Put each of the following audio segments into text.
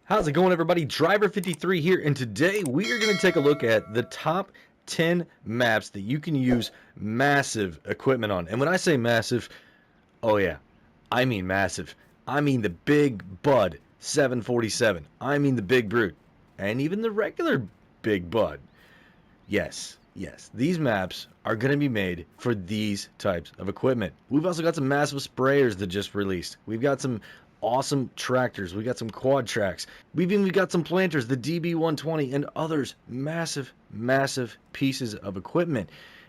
How's it going, everybody? Driver53 here, and today we are going to take a look at the top 10 maps that you can use massive equipment on. And when I say massive, oh yeah, I mean massive. I mean the Big Bud 747. I mean the Big Brute. And even the regular Big Bud. Yes, yes, these maps are going to be made for these types of equipment. We've also got some massive sprayers that just released. We've got some awesome tractors. We got some quad tracks. We've even got some planters, the DB120 and others. Massive, massive pieces of equipment.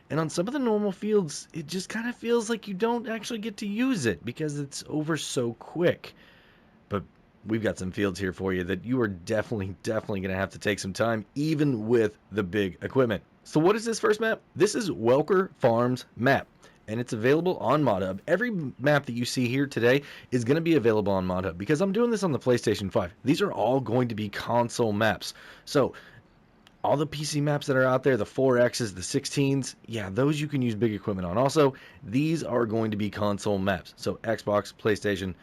And on some of the normal fields, it just kind of feels like you don't actually get to use it because it's over so quick. But we've got some fields here for you that you are definitely going to have to take some time, even with the big equipment. So what is this first map? This is Welker Farms map, and it's available on ModHub. Every map that you see here today is going to be available on ModHub because I'm doing this on the PlayStation 5. These are all going to be console maps. So all the PC maps that are out there, the 4Xs, the 16s, yeah, those you can use big equipment on. Also, these are going to be console maps. So Xbox, PlayStation,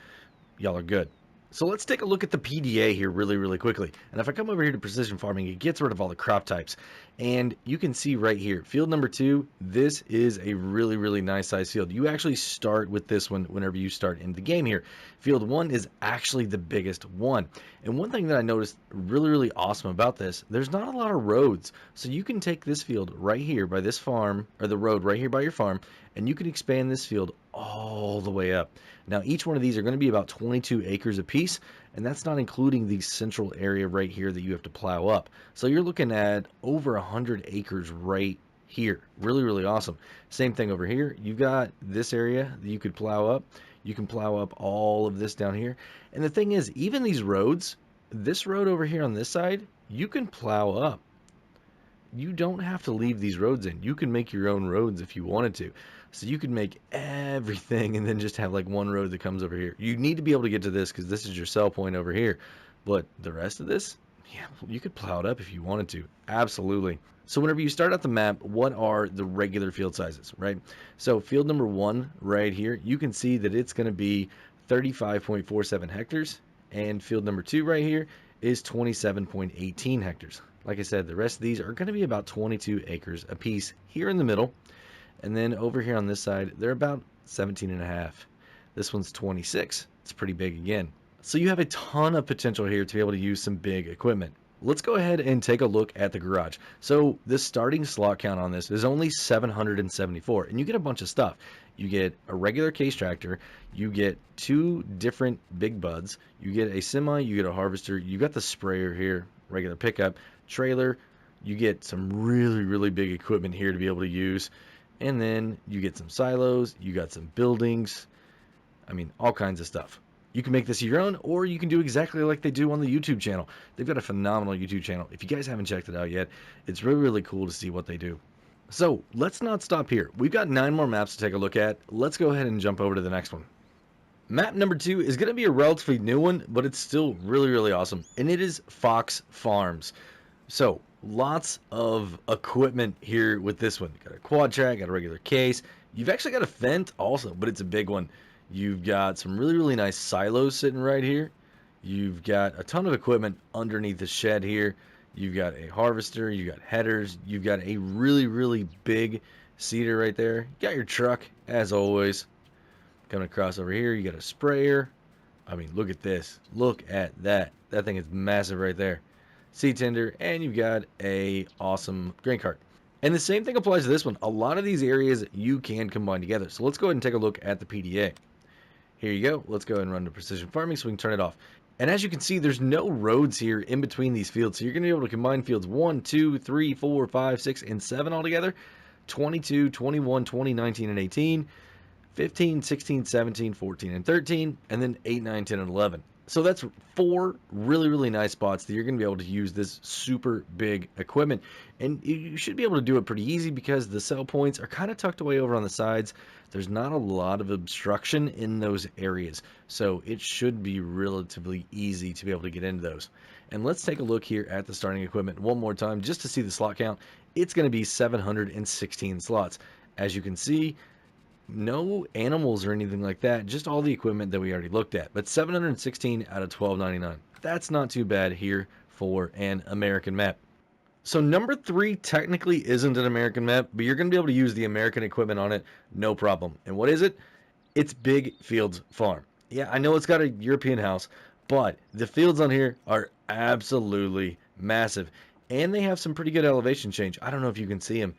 y'all are good. So let's take a look at the PDA here really quickly. And if I come over here to precision farming, it gets rid of all the crop types. And you can see right here, field number 2, this is a really nice size field. You actually start with this one whenever you start in the game here. Field 1 is actually the biggest one. And one thing that I noticed really awesome about this, there's not a lot of roads. So you can take this field right here by this farm, or the road right here by your farm, and you can expand this field all the way up. Now each one of these are going to be about 22 acres apiece, and that's not including the central area right here that you have to plow up. So you're looking at over 100 acres right here. Really awesome. Same thing over here. You've got this area that you could plow up. You can plow up all of this down here. And the thing is, even these roads, this road over here on this side, you can plow up. You don't have to leave these roads in. You can make your own roads if you wanted to. So you could make everything and then just have like one road that comes over here. You need to be able to get to this because this is your sell point over here. But the rest of this, yeah, you could plow it up if you wanted to. Absolutely. So whenever you start out the map, what are the regular field sizes, right? So field number 1 right here, you can see that it's going to be 35.47 hectares. And field number 2 right here is 27.18 hectares. Like I said, the rest of these are going to be about 22 acres apiece here in the middle. And then over here on this side, they're about 17 and a half. This one's 26. It's pretty big again. So you have a ton of potential here to be able to use some big equipment. Let's go ahead and take a look at the garage. So the starting slot count on this is only 774, and you get a bunch of stuff. You get a regular case tractor, you get 2 different big buds, you get a semi, you get a harvester, you got the sprayer here, regular pickup, trailer, you get some really big equipment here to be able to use, and then you get some silos, you got some buildings, I mean all kinds of stuff. You can make this your own, or you can do exactly like they do on the YouTube channel. They've got a phenomenal YouTube channel. If you guys haven't checked it out yet, it's really cool to see what they do. So let's not stop here. We've got 9 more maps to take a look at. Let's go ahead and jump over to the next one. Map number 2 is going to be a relatively new one, but it's still really awesome, and it is Fox Farms. So lots of equipment here with this one. Got a quad track, got a regular case. You've actually got a Fendt also, but it's a big one. You've got some really nice silos sitting right here. You've got a ton of equipment underneath the shed here. You've got a harvester, you've got headers, you've got a really big seeder right there. You got your truck, as always. Coming across over here, you got a sprayer. I mean, look at this. Look at that. That thing is massive right there. Seed tender, and you've got a awesome grain cart. And the same thing applies to this one. A lot of these areas you can combine together. So let's go ahead and take a look at the PDA. Here you go. Let's go ahead and run to precision farming so we can turn it off. And as you can see, there's no roads here in between these fields. So you're going to be able to combine fields 1, 2, 3, 4, 5, 6, and 7 all together. 22, 21, 20, 19, and 18. 15, 16, 17, 14, and 13. And then 8, 9, 10, and 11. So that's 4 really nice spots that you're going to be able to use this super big equipment. And you should be able to do it pretty easy because the sell points are kind of tucked away over on the sides. There's not a lot of obstruction in those areas. So it should be relatively easy to be able to get into those. And let's take a look here at the starting equipment one more time just to see the slot count. It's going to be 716 slots. As you can see, no animals or anything like that, just all the equipment that we already looked at. But 716 out of 1299. That's not too bad here for an American map. So number 3 technically isn't an American map, but you're going to be able to use the American equipment on it, no problem. And what is it? It's Big Fields Farm. Yeah, I know it's got a European house, but the fields on here are absolutely massive. And they have some pretty good elevation change. I don't know if you can see them.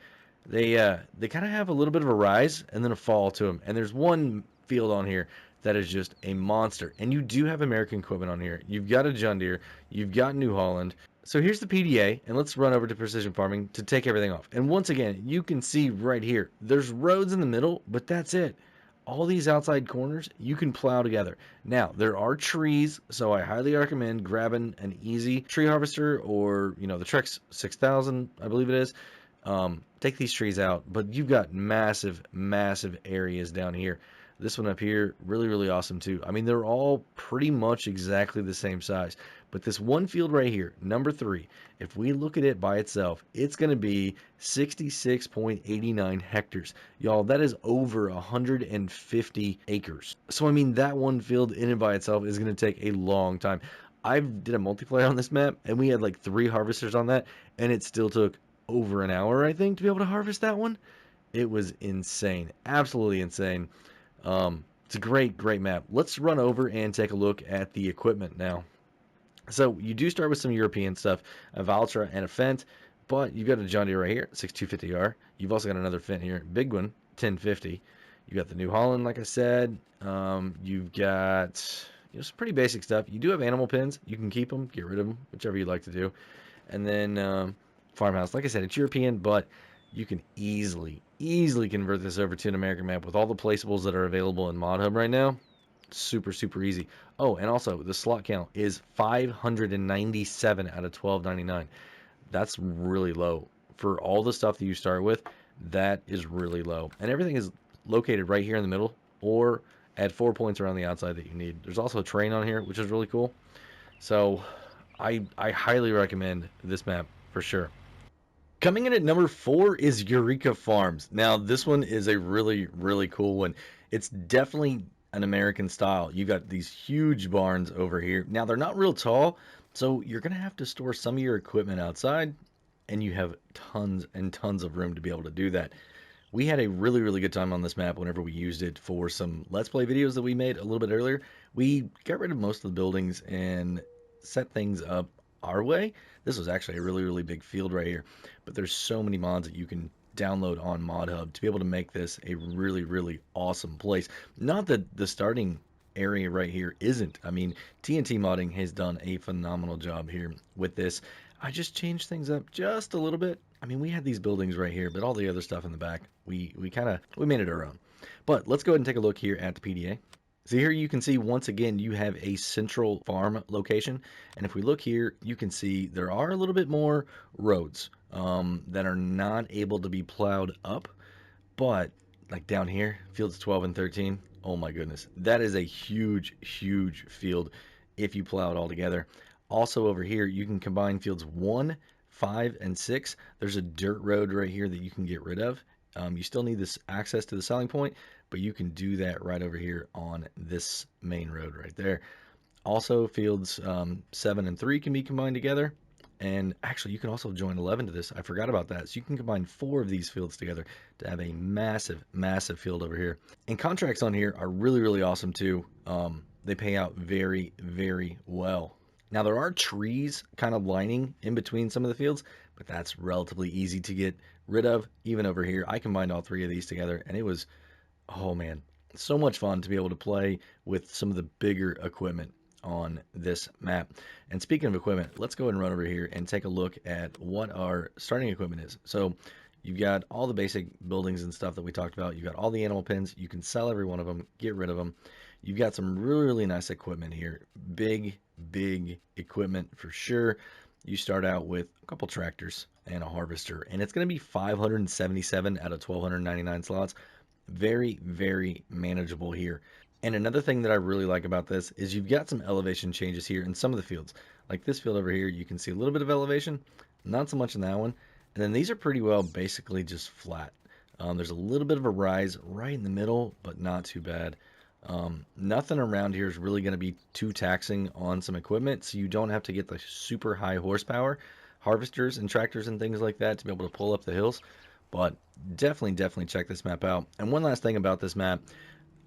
They kind of have a little bit of a rise and then a fall to them. And there's one field on here that is just a monster. And you do have American equipment on here. You've got a John Deere, you've got New Holland. So here's the PDA, and let's run over to Precision Farming to take everything off. And once again, you can see right here, there's roads in the middle, but that's it. All these outside corners you can plow together. Now there are trees, so I highly recommend grabbing an easy tree harvester, or the Trex 6000, I believe it is. Take these trees out, but you've got massive areas down here. This one up here, really awesome too. I mean, they're all pretty much exactly the same size, but this one field right here, number 3, if we look at it by itself, it's going to be 66.89 hectares. Y'all, that is over 150 acres. So I mean, that one field in and by itself is going to take a long time. I did a multiplayer on this map, and we had like 3 harvesters on that, and it still took over an hour, I think, to be able to harvest that one. It was insane, absolutely insane. It's a great map. Let's run over and take a look at the equipment now. So you do start with some European stuff, a Valtra and a Fendt, but you've got a John Deere right here, 6250R. You've also got another Fendt here, big one, 1050. You got the New Holland, like I said. You've got some pretty basic stuff. You do have animal pens. You can keep them, get rid of them, whichever you'd like to do. And then farmhouse, like I said, it's European, but you can easily convert this over to an American map with all the placeables that are available in ModHub right now. Super easy. Oh, and also the slot count is 597 out of 1299. That's really low for all the stuff that you start with. That is really low, and everything is located right here in the middle or at 4 points around the outside that you need. There's also a train on here, which is really cool. So I highly recommend this map for sure. Coming in at number 4 is Eureka Farms. Now, this one is a really cool one. It's definitely an American style. You got these huge barns over here. Now, they're not real tall, so you're going to have to store some of your equipment outside, and you have tons and tons of room to be able to do that. We had a really good time on this map whenever we used it for some Let's Play videos that we made a little bit earlier. We got rid of most of the buildings and set things up our way. This was actually a really big field right here, but there's so many mods that you can download on ModHub to be able to make this a really awesome place. Not that the starting area right here isn't. I mean, TNT Modding has done a phenomenal job here with this. I just changed things up just a little bit. I mean, we had these buildings right here, but all the other stuff in the back, we made it our own. But let's go ahead and take a look here at the PDA. So here you can see, once again, you have a central farm location. And if we look here, you can see there are a little bit more roads that are not able to be plowed up. But like down here, fields 12 and 13, oh my goodness, that is a huge field if you plow it all together. Also over here, you can combine fields 1, 5, and 6. There's a dirt road right here that you can get rid of. You still need this access to the selling point, but you can do that right over here on this main road right there. Also, fields 7 and 3 can be combined together. And actually, you can also join 11 to this. I forgot about that. So you can combine 4 of these fields together to have a massive field over here. And contracts on here are really awesome too. They pay out very well. Now, there are trees kind of lining in between some of the fields, but that's relatively easy to get rid of. Even over here, I combined all 3 of these together, and it was, oh man, so much fun to be able to play with some of the bigger equipment on this map. And speaking of equipment, let's go ahead and run over here and take a look at what our starting equipment is. So you've got all the basic buildings and stuff that we talked about. You've got all the animal pens. You can sell every one of them, get rid of them. You've got some really nice equipment here. Big equipment for sure. You start out with a couple tractors and a harvester, and it's going to be 577 out of 1299 slots. Very manageable here. And another thing that I really like about this is you've got some elevation changes here in some of the fields. Like this field over here, you can see a little bit of elevation, not so much in that one. And then these are pretty well basically just flat. There's a little bit of a rise right in the middle, but not too bad. Nothing around here is really going to be too taxing on some equipment, so you don't have to get the super high horsepower harvesters and tractors and things like that to be able to pull up the hills. But definitely check this map out. And one last thing about this map,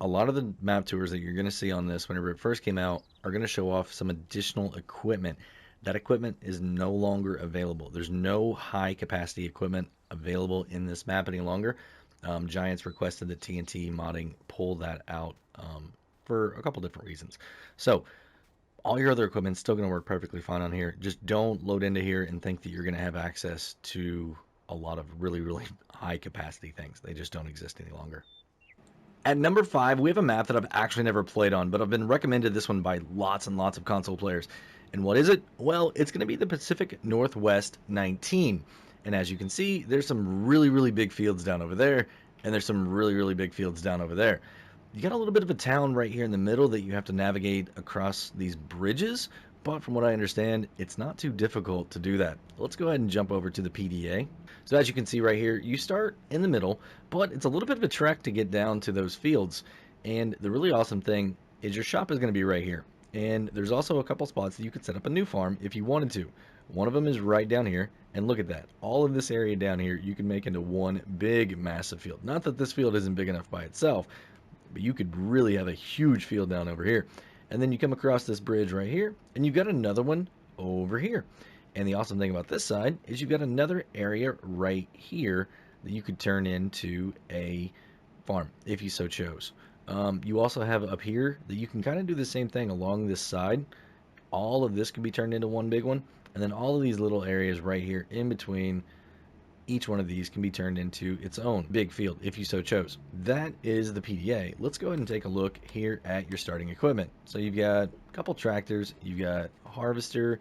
a lot of the map tours that you're going to see on this whenever it first came out are going to show off some additional equipment. That equipment is no longer available. There's no high capacity equipment available in this map any longer. Giants requested that TNT modding pull that out for a couple different reasons. So all your other equipment's still going to work perfectly fine on here. Just don't load into here and think that you're going to have access to a lot of really high capacity things. They just don't exist any longer. At number 5, we have a map that I've actually never played on, but I've been recommended this one by lots and lots of console players. And what is it? Well, it's going to be the Pacific Northwest 19. And as you can see, there's some really big fields down over there, and there's some really big fields down over there. You got a little bit of a town right here in the middle that you have to navigate across these bridges, but from what I understand, it's not too difficult to do that. Let's go ahead and jump over to the PDA. So as you can see right here, you start in the middle, but it's a little bit of a trek to get down to those fields. And the really awesome thing is your shop is going to be right here. And there's also a couple spots that you could set up a new farm if you wanted to. One of them is right down here, and look at that. All of this area down here you can make into one big massive field. Not that this field isn't big enough by itself, but you could really have a huge field down over here. And then you come across this bridge right here, and you've got another one over here. And the awesome thing about this side is you've got another area right here that you could turn into a farm if you so chose. You also have up here that you can kind of do the same thing along this side. All of this can be turned into one big one, and then all of these little areas right here in between, each one of these can be turned into its own big field if you so chose. That is the PDA. Let's go ahead and take a look here at your starting equipment. So you've got a couple tractors, you've got a harvester,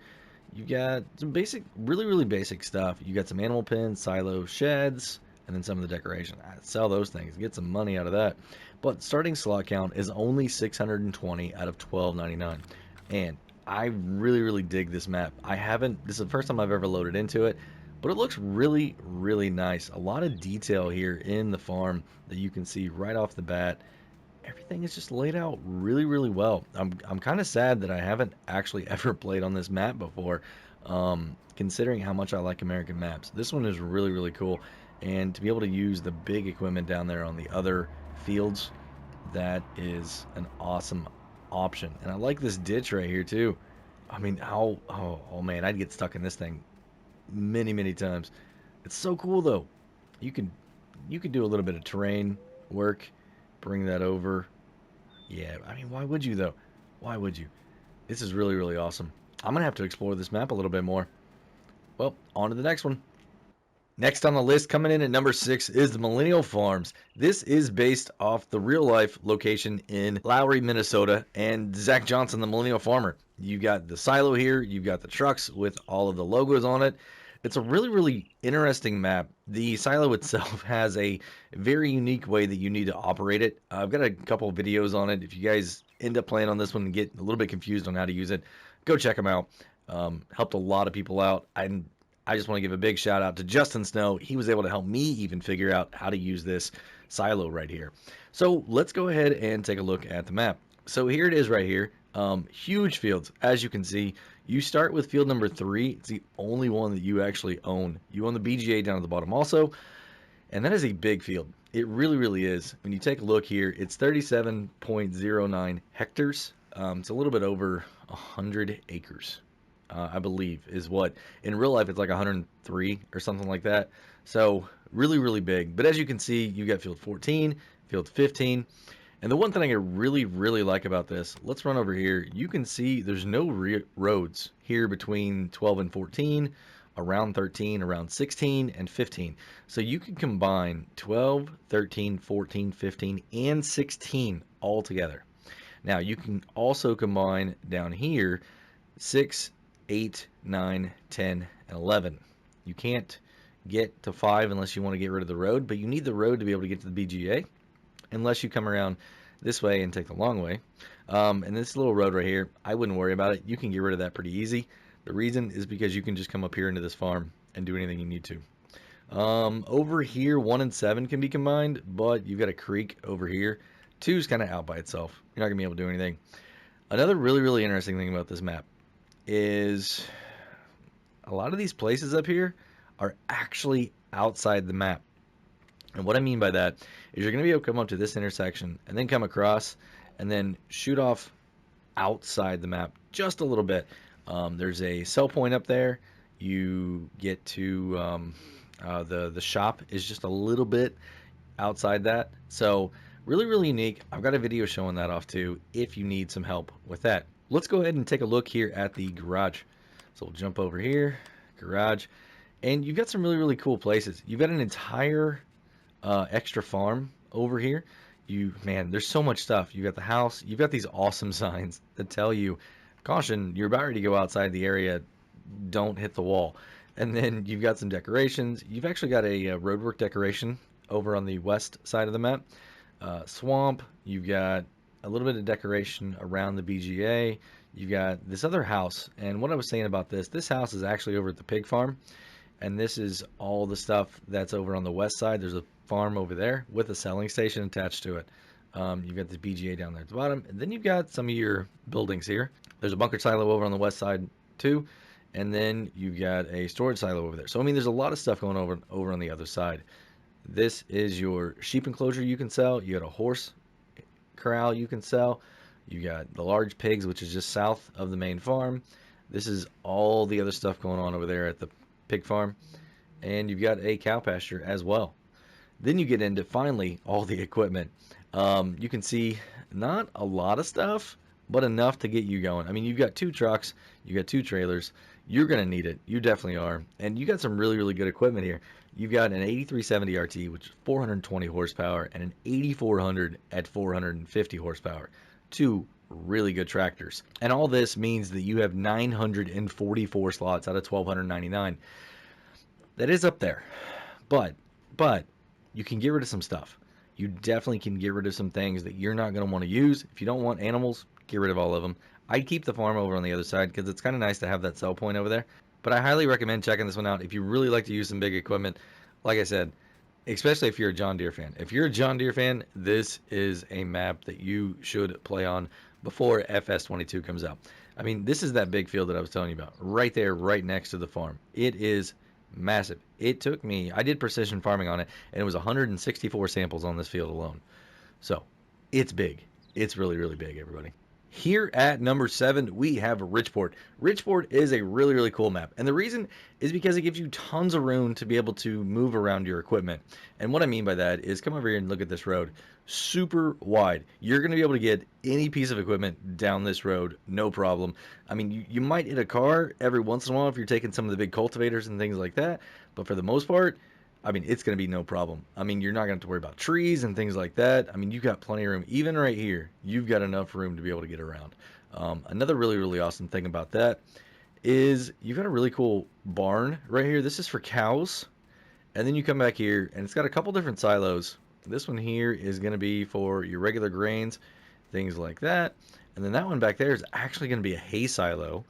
you've got some basic, really basic stuff. You got some animal pens, silo, sheds, and then some of the decoration. I'd sell those things, get some money out of that. But starting slot count is only 620 out of 1299. And I really dig this map. This is the first time I've ever loaded into it, but it looks really nice. A lot of detail here in the farm that you can see right off the bat. Everything is just laid out really well. I'm kind of sad that I haven't actually ever played on this map before, considering how much I like American maps. This one is really cool, and to be able to use the big equipment down there on the other fields, that is an awesome option. And I like this ditch right here too. I mean, oh man, I'd get stuck in this thing many times. It's so cool though. You can do a little bit of terrain work, bring that over. Yeah, I mean, why would you though? Why would you? This is really awesome. I'm gonna have to explore this map a little bit more. Well, on to the next one. Next on the list, coming in at number 6, is the Millennial Farms. This is based off the real-life location in Lowry, Minnesota, and Zach Johnson, the Millennial Farmer. You got the silo here, you've got the trucks with all of the logos on it. It's a really interesting map. The silo itself has a very unique way that you need to operate it. I've got a couple of videos on it. If you guys end up playing on this one and get a little bit confused on how to use it, go check them out. Helped a lot of people out. I just want to give a big shout out to Justin Snow. He was able to help me even figure out how to use this silo right here. So let's go ahead and take a look at the map. So here it is right here. Huge fields. As you can see, you start with field number 3. It's the only one that you actually own. You own the BGA down at the bottom also, and that is a big field. It really is. When you take a look here, it's 37.09 hectares. It's a little bit over 100 acres. I believe is what in real life it's like 103 or something like that. So really big. But as you can see, you got field 14, field 15, and the one thing I really like about this, let's run over here. You can see there's no roads here between 12 and 14, around 13, around 16 and 15. So you can combine 12, 13, 14, 15 and 16 all together. Now you can also combine down here 6, 8, 9, 10, and 11. You can't get to 5 unless you want to get rid of the road, but you need the road to be able to get to the BGA unless you come around this way and take the long way. And this little road right here, I wouldn't worry about it. You can get rid of that pretty easy. The reason is because you can just come up here into this farm and do anything you need to. Over here, 1 and 7 can be combined, but you've got a creek over here. 2 is kind of out by itself. You're not gonna be able to do anything. Another really, really interesting thing about this map is a lot of these places up here are actually outside the map. And what I mean by that is you're going to be able to come up to this intersection and then come across and then shoot off outside the map just a little bit. There's a sell point up there. You get to the shop is just a little bit outside that. So really, really unique. I've got a video showing that off too if you need some help with that. Let's go ahead and take a look here at the garage. So we'll jump over here, garage, and you've got some really, really cool places. You've got an entire extra farm over here. Man, there's so much stuff. You've got the house. You've got these awesome signs that tell you, caution, you're about ready to go outside the area. Don't hit the wall. And then you've got some decorations. You've actually got a roadwork decoration over on the west side of the map. Swamp. You've got a little bit of decoration around the BGA. You've got this other house. And what I was saying about this house is actually over at the pig farm. And this is all the stuff that's over on the west side. There's a farm over there with a selling station attached to it. You've got the BGA down there at the bottom. And then you've got some of your buildings here. There's a bunker silo over on the west side too. And then you've got a storage silo over there. So, I mean, there's a lot of stuff going over on the other side. This is your sheep enclosure you can sell. You got a horse corral you can sell. You got the large pigs, which is just south of the main farm. This is all the other stuff going on over there at the pig farm. And you've got a cow pasture as well. Then you get into, finally, all the equipment. You can see not a lot of stuff, but enough to get you going. I mean, you've got 2 trucks, you got 2 trailers. You're going to need it. You definitely are. And you got some really, really good equipment here. You've got an 8370 RT, which is 420 horsepower, and an 8400 at 450 horsepower. 2 really good tractors. And all this means that you have 944 slots out of 1299. That is up there. But you can get rid of some stuff. You definitely can get rid of some things that you're not going to want to use. If you don't want animals, get rid of all of them. I'd keep the farm over on the other side because it's kind of nice to have that sell point over there. But I highly recommend checking this one out if you really like to use some big equipment. Like I said, especially if you're a John Deere fan. If you're a John Deere fan, this is a map that you should play on before FS22 comes out. I mean, this is that big field that I was telling you about. Right there, right next to the farm. It is massive. It took me, I did precision farming on it, and it was 164 samples on this field alone. So, it's big. It's really, really big, everybody. Here at number 7, we have Richport. Richport is a really, really cool map. And the reason is because it gives you tons of room to be able to move around your equipment. And what I mean by that is come over here and look at this road. Super wide. You're going to be able to get any piece of equipment down this road, no problem. I mean, you might hit a car every once in a while if you're taking some of the big cultivators and things like that. But for the most part, I mean, it's going to be no problem. I mean, you're not going to have to worry about trees and things like that. I mean, you've got plenty of room. Even right here, you've got enough room to be able to get around. Another really, really awesome thing about that is you've got a really cool barn right here. This is for cows. And then you come back here, and it's got a couple different silos. This one here is going to be for your regular grains, things like that. And then that one back there is actually going to be a hay silo.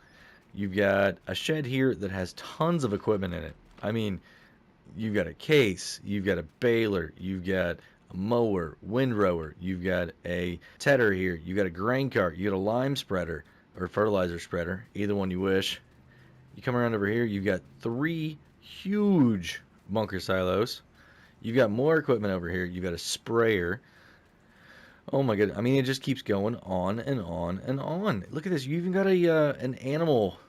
You've got a shed here that has tons of equipment in it. I mean, you've got a case, you've got a baler, you've got a mower, windrower, you've got a tedder here, you've got a grain cart, you got a lime spreader or fertilizer spreader, either one you wish. You come around over here, you've got 3 huge bunker silos. You've got more equipment over here. You've got a sprayer. Oh my god! I mean, it just keeps going on and on and on. Look at this. You even got an animal,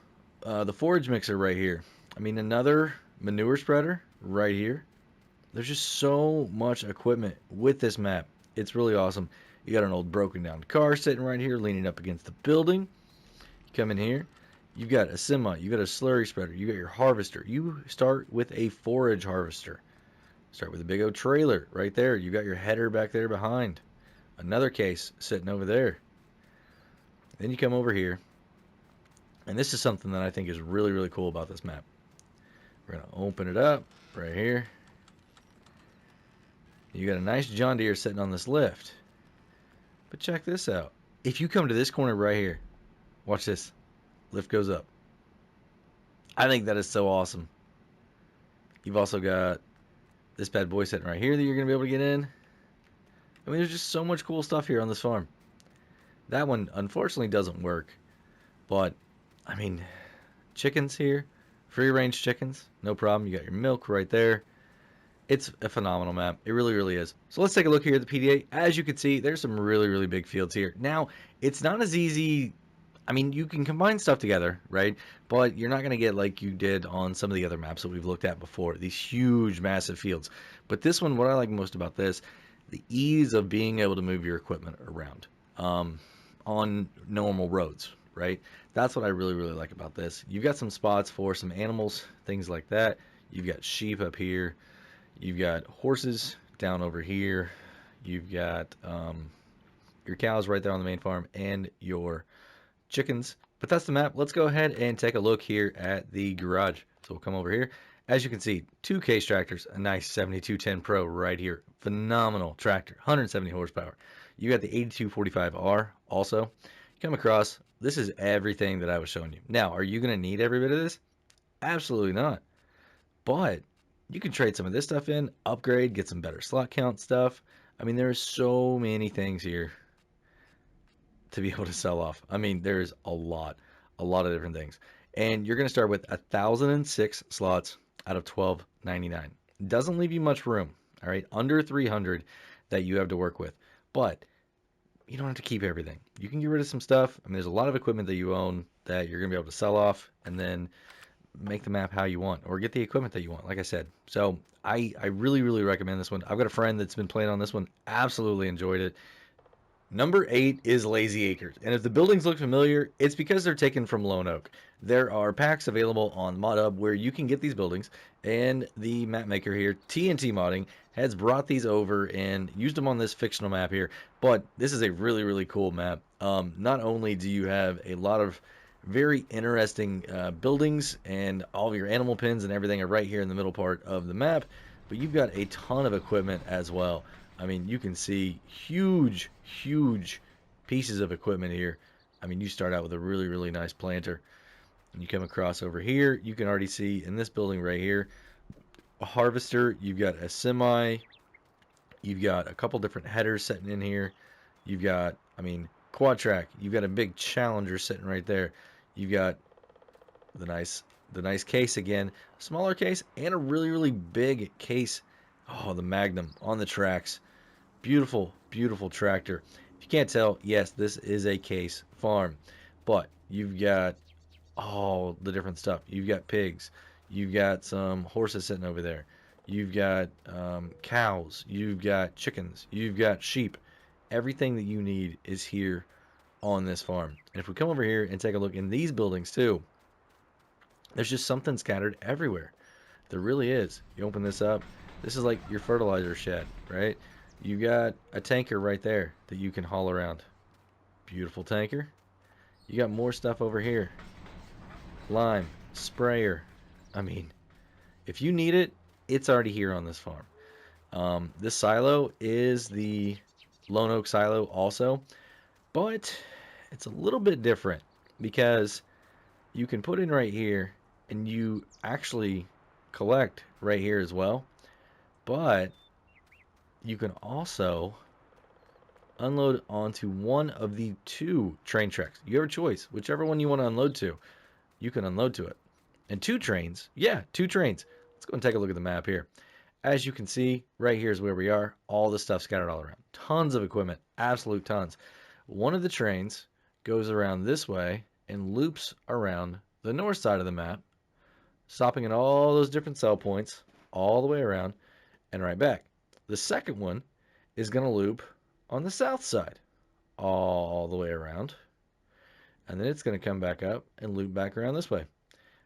the forage mixer right here. I mean, another manure spreader right here. There's just so much equipment with this map. It's really awesome. You got an old broken down car sitting right here leaning up against the building. You come in here. You've got a semi. You've got a slurry spreader. You got your harvester. You start with a forage harvester. Start with a big old trailer right there. You got your header back there behind. Another case sitting over there. Then you come over here. And this is something that I think is really, really cool about this map. We're going to open it up right here. You got a nice John Deere sitting on this lift. But check this out. If you come to this corner right here, watch this. Lift goes up. I think that is so awesome. You've also got this bad boy sitting right here that you're going to be able to get in. I mean, there's just so much cool stuff here on this farm. That one, unfortunately, doesn't work. But, I mean, chickens here. Free-range chickens. No problem. You got your milk right there. It's a phenomenal map. It really, really is. So let's take a look here at the PDA. As you can see, there's some really, really big fields here. Now, it's not as easy. I mean, you can combine stuff together, right? But you're not going to get like you did on some of the other maps that we've looked at before. These huge, massive fields. But this one, what I like most about this, the ease of being able to move your equipment around on normal roads, right? That's what I really, really like about this. You've got some spots for some animals, things like that. You've got sheep up here. You've got horses down over here. You've got your cows right there on the main farm and your chickens. But that's the map. Let's go ahead and take a look here at the garage. So we'll come over here. As you can see, two Case tractors, a nice 7210 Pro right here. Phenomenal tractor, 170 horsepower. You got the 8245R also. You come across, this is everything that I was showing you. Now, are you going to need every bit of this? Absolutely not. But you can trade some of this stuff in, upgrade, get some better slot count stuff. I mean, there's so many things here to be able to sell off. I mean, there's a lot of different things. And you're going to start with 1,006 slots out of 1,299. Doesn't leave you much room, all right? Under 300 that you have to work with. But you don't have to keep everything. You can get rid of some stuff. I mean, there's a lot of equipment that you own that you're going to be able to sell off and then make the map how you want or get the equipment that you want, like I said. So I really, really recommend this one. I've got a friend that's been playing on this one, absolutely enjoyed it. Number 8 is Lazy Acres, and if the buildings look familiar, it's because they're taken from Lone Oak. There are packs available on ModHub where you can get these buildings, and the map maker here, TNT Modding, has brought these over and used them on this fictional map here. But this is a really, really cool map. Not only do you have a lot of very interesting buildings, and all of your animal pens and everything are right here in the middle part of the map, but you've got a ton of equipment as well. I mean, you can see huge, huge pieces of equipment here. I mean, you start out with a really, really nice planter. And you come across over here, you can already see in this building right here, a harvester, you've got a semi, you've got a couple different headers sitting in here. You've got, I mean, quad track, you've got a big Challenger sitting right there. You've got the nice case again, smaller case, and a really, really big case. Oh, the Magnum on the tracks. Beautiful, beautiful tractor. If you can't tell, yes, this is a Case farm. But you've got all the different stuff. You've got pigs. You've got some horses sitting over there. You've got cows. You've got chickens. You've got sheep. Everything that you need is here on this farm. And if we come over here and take a look in these buildings too, there's just something scattered everywhere. There really is. You open this up. This is like your fertilizer shed, right? You got a tanker right there that you can haul around. Beautiful tanker. You got more stuff over here. Lime, sprayer. I mean, if you need it, it's already here on this farm. This silo is the Lone Oak silo also, but it's a little bit different because you can put in right here and you actually collect right here as well. But you can also unload onto one of the 2 train tracks. You have a choice. Whichever one you want to unload to, you can unload to it. And 2 trains. Yeah, 2 trains. Let's go and take a look at the map here. As you can see, right here is where we are. All the stuff scattered all around. Tons of equipment. Absolute tons. One of the trains goes around this way and loops around the north side of the map, stopping at all those different sell points all the way around and right back. The second one is going to loop on the south side all the way around, and then it's going to come back up and loop back around this way.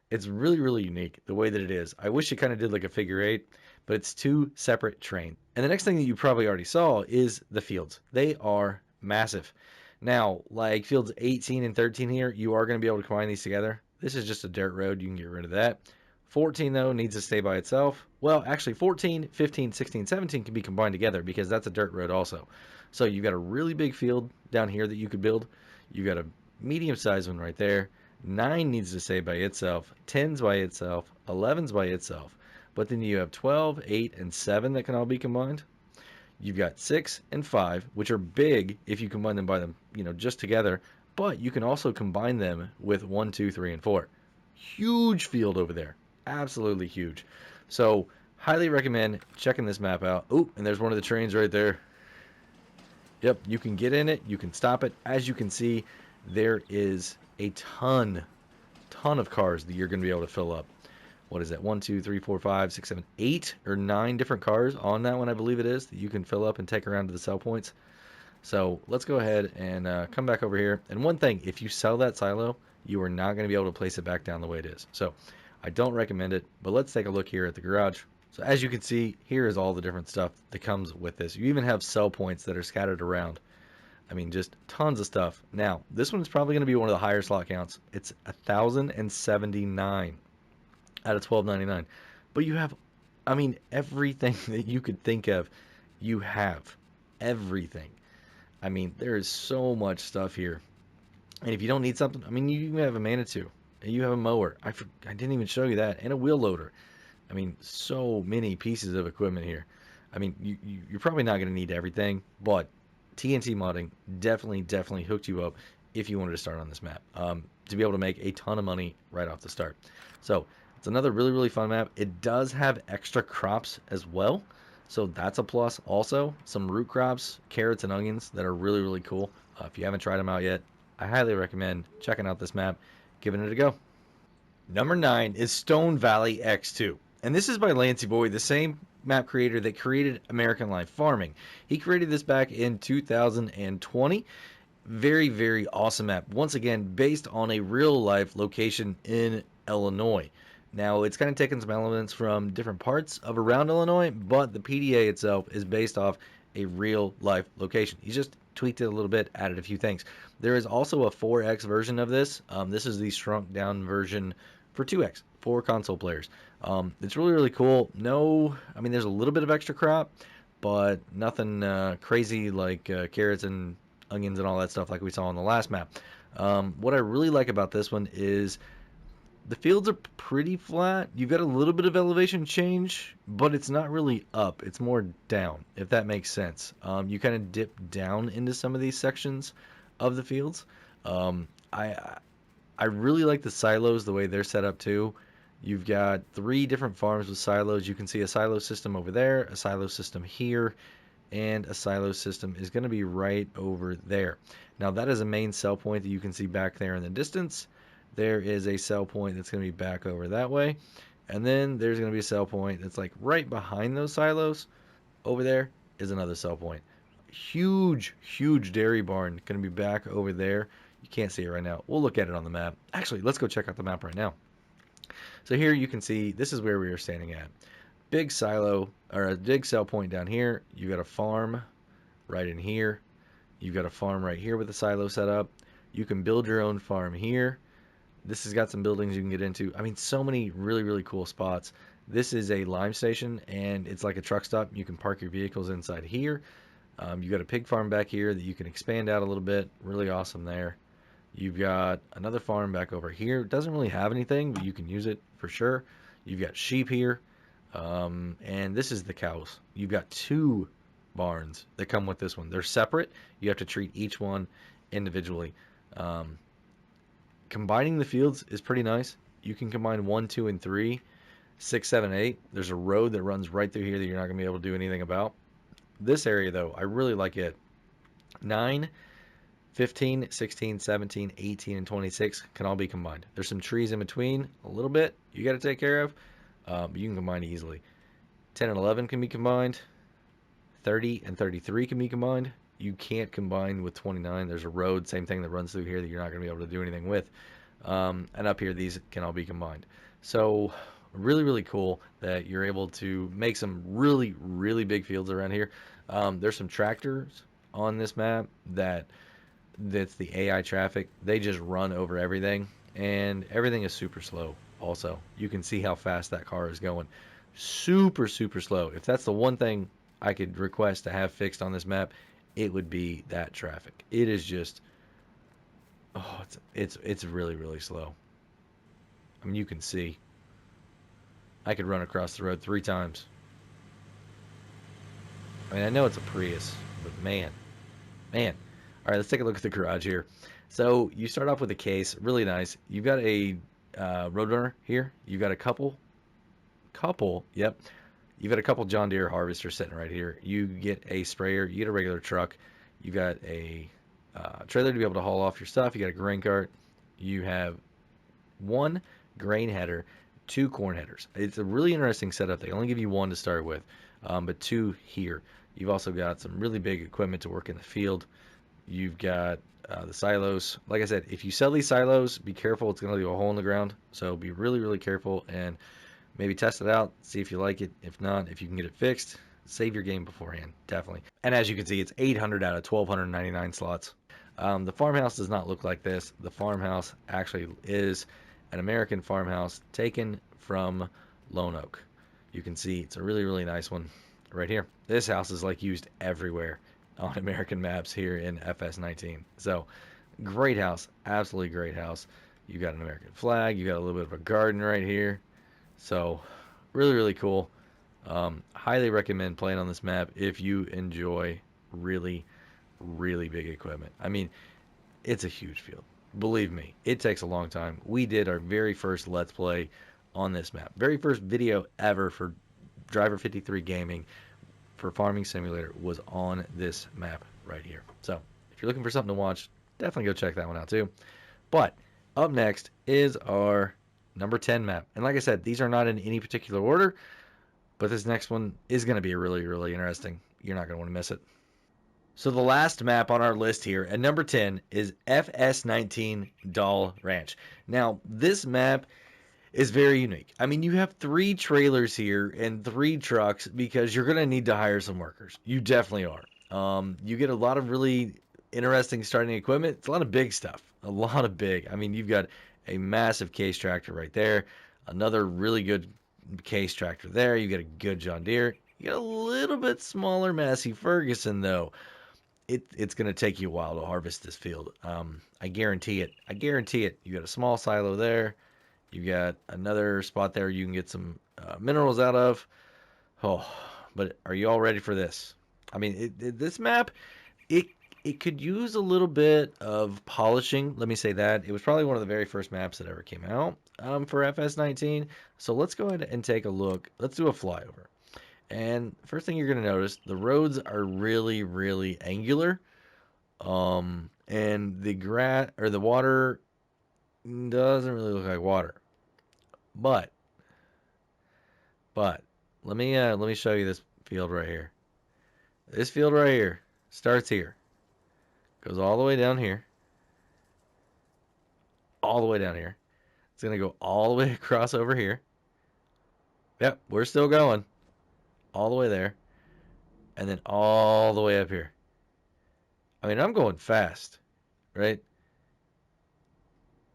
It's really, really unique the way that it is. I wish it kind of did like a figure 8, but it's 2 separate trains. And the next thing that you probably already saw is the fields. They are massive. Now, like fields 18 and 13 here, you are going to be able to combine these together. This is just a dirt road. You can get rid of that. 14, though, needs to stay by itself. Well, actually, 14, 15, 16, 17 can be combined together because that's a dirt road also. So you've got a really big field down here that you could build. You've got a medium-sized one right there. 9 needs to stay by itself. 10's by itself. 11's by itself. But then you have 12, 8, and 7 that can all be combined. You've got 6 and 5, which are big if you combine them by them, just together. But you can also combine them with 1, 2, 3, and 4. Huge field over there. Absolutely huge. So, highly recommend checking this map out. Oh, and there's one of the trains right there. Yep, you can get in it. You can stop it. As you can see, there is a ton of cars that you're going to be able to fill up. What is that? 1, 2, 3, 4, 5, 6, 7, 8 or 9 different cars on that one, I believe it is, that you can fill up and take around to the sell points. So let's go ahead and come back over here. And one thing, if you sell that silo, you are not going to be able to place it back down the way it is. So I don't recommend it, but let's take a look here at the garage. So as you can see, here is all the different stuff that comes with this. You even have sell points that are scattered around. I mean, just tons of stuff. Now, this one is probably going to be one of the higher slot counts. It's 1,079 out of 1,299. But you have, I mean, everything that you could think of, you have. Everything. I mean, there is so much stuff here. And if you don't need something, I mean, you have a Manitou. And you have a mower. I didn't even show you that. And a wheel loader. I mean, so many pieces of equipment here. I mean, you're probably not going to need everything, but TNT modding definitely hooked you up if you wanted to start on this map to be able to make a ton of money right off the start. So it's another really fun map. It does have extra crops as well, so that's a plus. Also, some root crops, carrots and onions that are really cool. If you haven't tried them out yet, I highly recommend checking out this map, giving it a go. Number 9 is Stone Valley X2. And this is by Lancey Boy, the same map creator that created American Life Farming. He created this back in 2020. Very awesome map. Once again, based on a real life location in Illinois. Now, it's kind of taken some elements from different parts of around Illinois, but the PDA itself is based off a real life location. He's just tweaked it a little bit, added a few things. There is also a 4X version of this. This is the shrunk down version for 2X, for console players. It's really cool. No, I mean, there's a little bit of extra crop, but nothing crazy like carrots and onions and all that stuff like we saw on the last map. What I really like about this one is the fields are pretty flat. You've got a little bit of elevation change, but it's not really up. It's more down, if that makes sense. You kind of dip down into some of these sections of the fields. I really like the silos, the way they're set up too. You've got 3 different farms with silos. You can see a silo system over there, a silo system here, and a silo system is going to be right over there. Now that is a main sell point that you can see back there in the distance. There is a sell point that's going to be back over that way. And then there's going to be a sell point that's like right behind those silos. Over there is another sell point. Huge dairy barn going to be back over there. You can't see it right now. We'll look at it on the map. Actually, let's go check out the map right now. So here you can see this is where we are standing at. Big silo, or a big sell point down here. You got a farm right in here. You've got a farm right here with a silo set up. You can build your own farm here. This has got some buildings you can get into. I mean, so many really cool spots. This is a lime station, and it's like a truck stop. You can park your vehicles inside here. You got a pig farm back here that you can expand out a little bit. Really awesome there. You've got another farm back over here. It doesn't really have anything, but you can use it for sure. You've got sheep here. And this is the cows. You've got 2 barns that come with this one. They're separate. You have to treat each one individually. Combining the fields is pretty nice. You can combine 1, 2, and 3, 6, 7, 8. There's a road that runs right through here that you're not going to be able to do anything about. This area, though, I really like it. 9, 15, 16, 17, 18, and 26 can all be combined. There's some trees in between, a little bit you got to take care of, but you can combine easily. 10 and 11 can be combined. 30 and 33 can be combined. You can't combine with 29. There's a road, same thing that runs through here that you're not going to be able to do anything with. And up here, these can all be combined. So really cool that you're able to make some really big fields around here. There's some tractors on this map that's the AI traffic. They just run over everything, and everything is super slow. Also, you can see how fast that car is going. Super slow. If that's the one thing I could request to have fixed on this map, it would be that traffic. It is just, it's really slow. I mean, you can see. I could run across the road 3 times. I mean, I know it's a Prius, but man, man. All right, let's take a look at the garage here. So you start off with a case, really nice. You've got a Roadrunner here. You've got a yep. You've got a couple John Deere harvesters sitting right here. You get a sprayer, you get a regular truck. You got a trailer to be able to haul off your stuff. You got a grain cart. You have 1 grain header, 2 corn headers. It's a really interesting setup. They only give you 1 to start with, but 2 here. You've also got some really big equipment to work in the field. You've got the silos. Like I said, if you sell these silos, be careful. It's going to leave a hole in the ground. So be really, really careful and maybe test it out. See if you like it. If not, if you can get it fixed, save your game beforehand. Definitely. And as you can see, it's 800 out of 1,299 slots. The farmhouse does not look like this. The farmhouse actually is an American farmhouse taken from Lone Oak. You can see it's a really, really nice one right here. This house is like used everywhere on American maps here in FS19. So great house, absolutely great house. You got an American flag, you got a little bit of a garden right here. So really, really cool. Highly recommend playing on this map if you enjoy really, really big equipment. I mean, it's a huge field. Believe me, it takes a long time. We did our very first Let's Play on this map. Very first video ever for Driver 53 Gaming for Farming Simulator was on this map right here. So if you're looking for something to watch, definitely go check that one out too. But up next is our number 10 map. And like I said, these are not in any particular order, but this next one is going to be really, really interesting. You're not going to want to miss it. So the last map on our list here at number 10 is FS19 Doll Ranch. Now, this map is very unique. I mean, you have 3 trailers here and 3 trucks because you're going to need to hire some workers. You definitely are. You get a lot of really interesting starting equipment. It's a lot of big stuff. A lot of big. I mean, you've got a massive case tractor right there. Another really good case tractor there. You got a good John Deere. You got a little bit smaller Massey Ferguson, though. It's going to take you a while to harvest this field. I guarantee it. I guarantee it. You got a small silo there. You got another spot there you can get some minerals out of. Oh, but are you all ready for this? I mean, this map, it could use a little bit of polishing. Let me say that. It was probably one of the very first maps that ever came out for FS19. So let's go ahead and take a look. Let's do a flyover. And first thing you're going to notice, the roads are really, really angular. And the water doesn't really look like water. But let me show you this field right here. This field right here starts here, goes all the way down here, all the way down here. It's gonna go all the way across over here. Yep, we're still going all the way there, and then all the way up here. I mean, I'm going fast, right?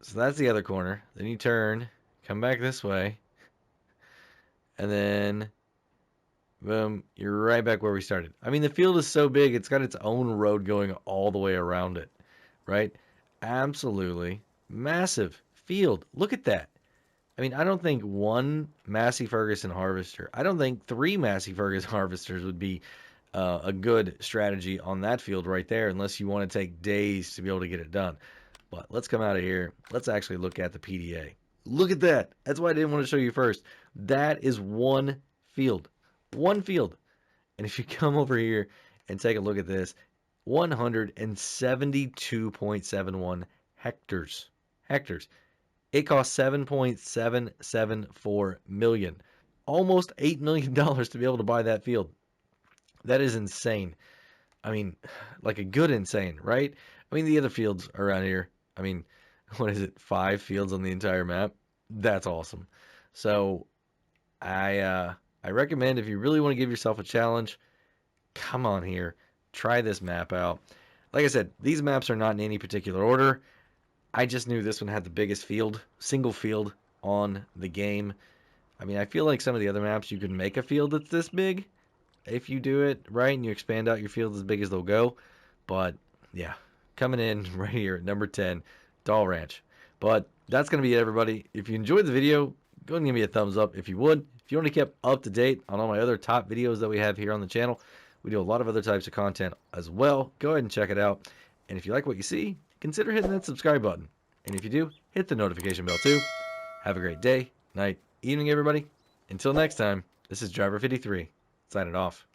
So that's the other corner. Then you turn, come back this way, and then boom, you're right back where we started. I mean, the field is so big, it's got its own road going all the way around it, right? Absolutely massive field. Look at that. I mean, I don't think 1 Massey Ferguson harvester, I don't think 3 Massey Ferguson harvesters would be a good strategy on that field right there, unless you want to take days to be able to get it done. But let's come out of here. Let's actually look at the PDA. Look at that. That's why I didn't want to show you first. That is 1 field. 1 field. And if you come over here and take a look at this, 172.71 hectares. Hectares. It costs $7.774 million. Almost $8 million to be able to buy that field. That is insane. I mean, like a good insane, right? I mean, the other fields around here, I mean, what is it? 5 fields on the entire map? That's awesome. So I recommend, if you really want to give yourself a challenge, come on here, try this map out. Like I said, these maps are not in any particular order. I just knew this one had the biggest field, single field on the game. I mean, I feel like some of the other maps, you can make a field that's this big if you do it right and you expand out your field as big as they'll go. But yeah, coming in right here at number 10, Doll Ranch. But that's going to be it, everybody. If you enjoyed the video, go ahead and give me a thumbs up if you would. If you want to keep up to date on all my other top videos that we have here on the channel, we do a lot of other types of content as well. Go ahead and check it out. And if you like what you see, consider hitting that subscribe button. And if you do, hit the notification bell too. Have a great day, night, evening, everybody. Until next time, this is Driver 53, signing off.